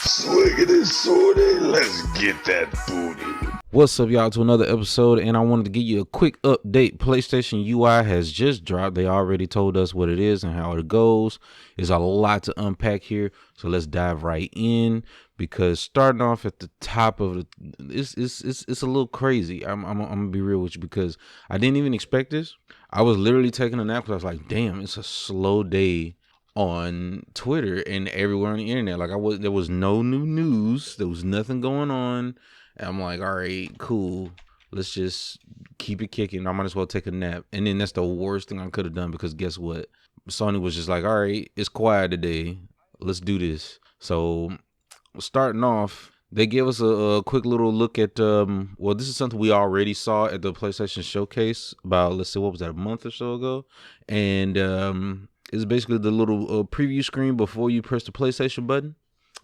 Swiggity swooty, let's get that booty. What's up, y'all, to another episode, and I wanted to give you a quick update. PlayStation UI has just dropped. They already told us what it is and how it goes. There's a lot to unpack here, so let's dive right in. Because starting off at the top of it, it's a little crazy. I'm gonna be real with you, because I didn't even expect this. I was literally taking a nap because I was like, damn, it's a slow day on Twitter and everywhere on the internet. There was no new news. There was nothing going on. And I'm like, all right, cool. Let's just keep it kicking. I might as well take a nap. And then that's the worst thing I could have done, because guess what? Sony was just like, all right, it's quiet today. Let's do this. So starting off, they gave us a quick little look at, well, this is something we already saw at the PlayStation Showcase about, let's see, what was that, a month or so ago? And it's basically the little preview screen before you press the PlayStation button,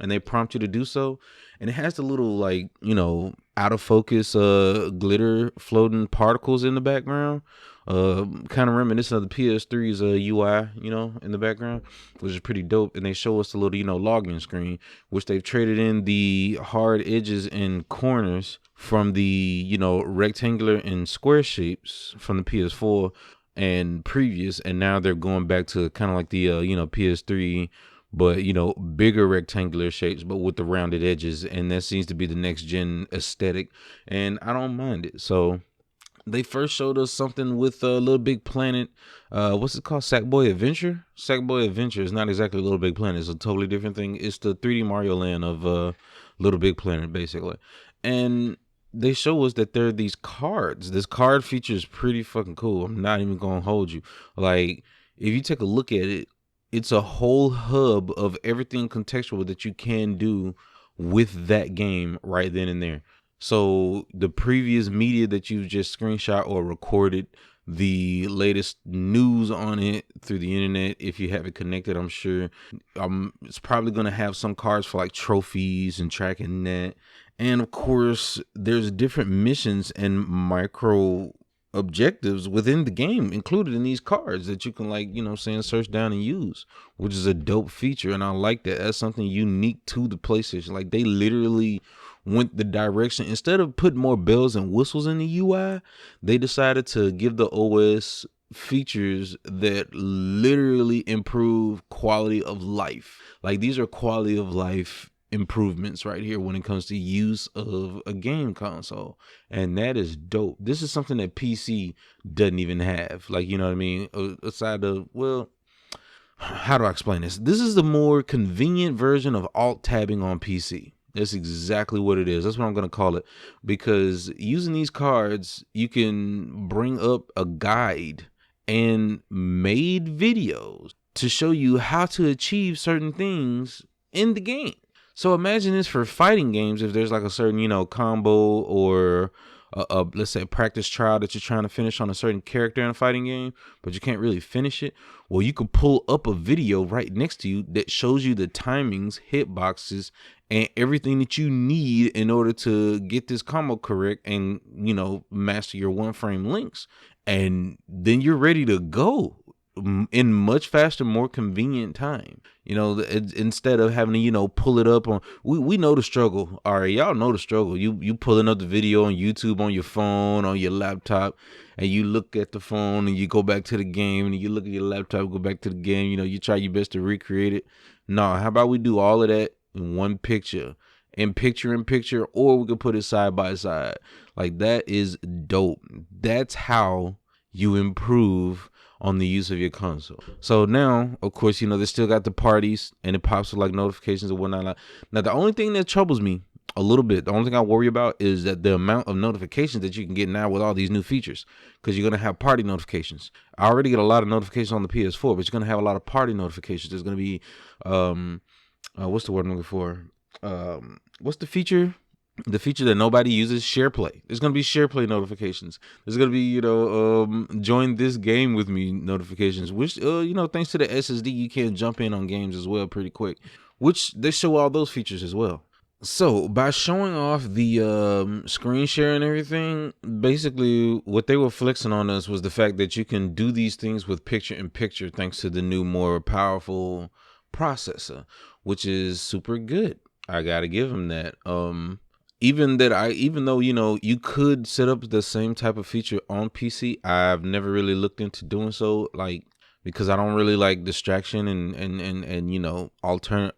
and they prompt you to do so. And it has the little, like, you know, out of focus glitter floating particles in the background, kind of reminiscent of the PS3's UI, you know, in the background, which is pretty dope. And they show us the little, you know, login screen, which they've traded in the hard edges and corners from the, you know, rectangular and square shapes from the PS4 and previous, and now they're going back to kind of like the you know, PS3, but, you know, bigger rectangular shapes, but with the rounded edges. And that seems to be the next gen aesthetic, and I don't mind it. So they first showed us something with Little Big Planet. What's it called? Sackboy Adventure? Sackboy Adventure is not exactly Little Big Planet. It's a totally different thing. It's the 3D Mario Land of Little Big Planet, basically. And they show us that there are these cards. This card feature is pretty fucking cool. I'm not even gonna hold you. Like, if you take a look at it, it's a whole hub of everything contextual that you can do with that game right then and there. So the previous media that you've just screenshot or recorded, the latest news on it through the internet, if you have it connected, I'm sure it's probably going to have some cards for like trophies and tracking that. And of course, there's different missions and micro objectives within the game included in these cards that you can, like, you know, search down and use, which is a dope feature. And I like that. That's something unique to the PlayStation. Like, they literally went the direction, instead of putting more bells and whistles in the UI, they decided to give the OS features that literally improve quality of life. Like, these are quality of life improvements right here when it comes to use of a game console, and that is dope. This is something that PC doesn't even have. Like, you know what I mean? Aside of, well, how do I explain this? This is the more convenient version of alt tabbing on PC. That's exactly what it is. That's what I'm going to call it, because using these cards, you can bring up a guide and made videos to show you how to achieve certain things in the game. So imagine this for fighting games. If there's like a certain, you know, combo or let's say a practice trial that you're trying to finish on a certain character in a fighting game, but you can't really finish it. Well, you could pull up a video right next to you that shows you the timings, hitboxes, and everything that you need in order to get this combo correct and, you know, master your one frame links. And then you're ready to go in much faster, more convenient time. You know, instead of having to, you know, pull it up on, we know the struggle. All right, y'all know the struggle. You pulling up the video on YouTube on your phone, on your laptop, and you look at the phone and you go back to the game, and you look at your laptop, go back to the game. You know, you try your best to recreate it. No, how about we do all of that in one picture, in picture, or we could put it side by side. Like, that is dope. That's how you improve on the use of your console. So now, of course, you know, they still got the parties, and it pops with like notifications and whatnot. Now, the only thing that troubles me a little bit, the only thing I worry about is that the amount of notifications that you can get now with all these new features, because you're going to have party notifications. I already get a lot of notifications on the PS4, but you're going to have a lot of party notifications. There's going to be, what's the word I'm looking for? What's the feature? The feature that nobody uses, share play. There's going to be share play notifications. There's going to be, you know, join this game with me notifications, which, you know, thanks to the SSD, you can jump in on games as well pretty quick, which they show all those features as well. So by showing off the screen share and everything, basically what they were flexing on us was the fact that you can do these things with picture in picture thanks to the new, more powerful processor, which is super good. I gotta give him that. Even though you could set up the same type of feature on PC, I've never really looked into doing so, like, because I don't really like distraction and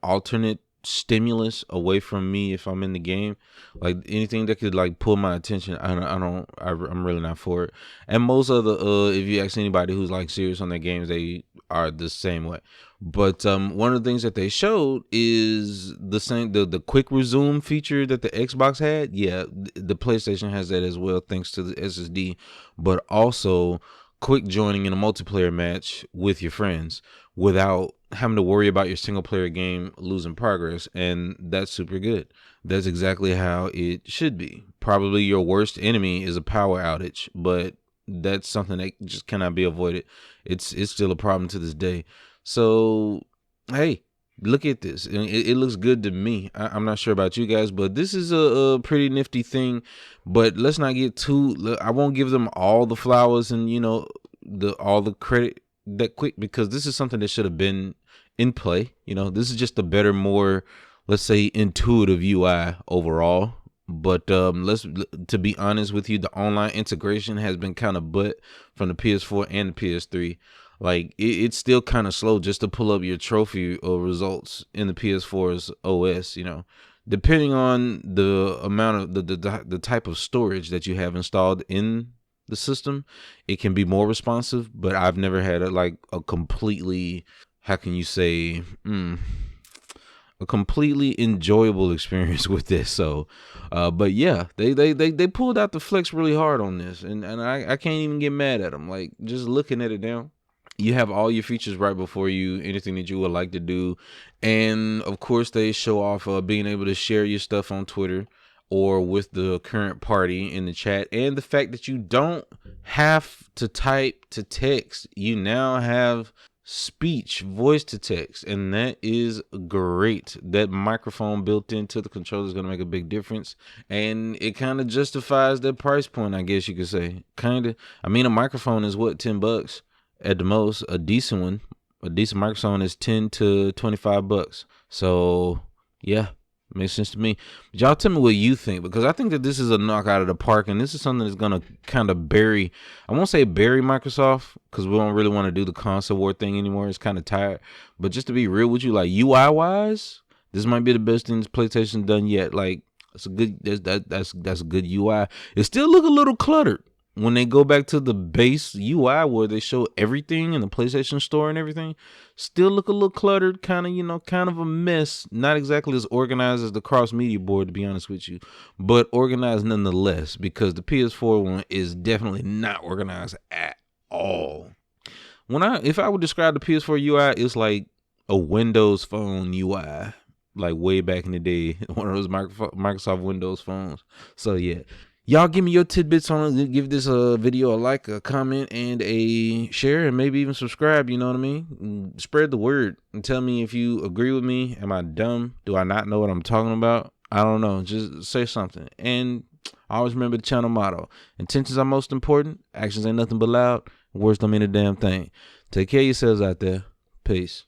alternate stimulus away from me if I'm in the game. Like anything that could like pull my attention, I'm really not for it. And most of the if you ask anybody who's like serious on their games, they are the same way. But one of the things that they showed is the quick resume feature that the Xbox had. Yeah, the PlayStation has that as well, thanks to the SSD. But also quick joining in a multiplayer match with your friends without having to worry about your single player game losing progress, and that's super good. That's exactly how it should be. Probably your worst enemy is a power outage, but that's something that just cannot be avoided. It's still a problem to this day. So, hey, look at this. It looks good to me. I'm not sure about you guys, but this is a pretty nifty thing. But let's not get too. I won't give them all the flowers and all the credit that quick, because this is something that should have been in play. This is just a better, more, let's say, intuitive UI overall. But to be honest with you, the online integration has been kind of butt from the PS4 and the PS3. Like it's still kind of slow just to pull up your trophy results in the PS4's OS. Depending on the amount of the type of storage that you have installed in the system, it can be more responsive. But I've never had a completely, how can you say, a completely enjoyable experience with this. So, but yeah, they pulled out the flex really hard on this, and I can't even get mad at them. Like, just looking at it now, you have all your features right before you, anything that you would like to do. And of course, they show off being able to share your stuff on Twitter or with the current party in the chat. And the fact that you don't have to type to text, you now have speech, voice to text, and that is great. That microphone built into the controller is going to make a big difference, and it kind of justifies that price point, I guess you could say. Kind of. I mean, a microphone is what, $10 at the most. A decent microphone is 10 to 25 bucks. So yeah, makes sense to me. But y'all tell me what you think, because I think that this is a knockout of the park, and this is something that's gonna kind of bury, I won't say bury Microsoft, because we don't really want to do the console war thing anymore. It's kind of tired. But just to be real with you, like UI wise, this might be the best thing PlayStation done yet. Like, it's a good, that's a good UI. It still look a little cluttered when they go back to the base UI where they show everything in the PlayStation Store and everything. Still look a little cluttered, kind of a mess. Not exactly as organized as the cross media board, to be honest with you, but organized nonetheless, because the PS4 one is definitely not organized at all. If I would describe the PS4 UI, it's like a Windows Phone UI, like way back in the day, one of those Microsoft Windows phones. So yeah. Y'all give me your tidbits on it. Give this video a like, a comment, and a share, and maybe even subscribe. You know what I mean? Spread the word and tell me if you agree with me. Am I dumb? Do I not know what I'm talking about? I don't know. Just say something. And always remember the channel motto: intentions are most important. Actions ain't nothing but loud. Words don't mean a damn thing. Take care of yourselves out there. Peace.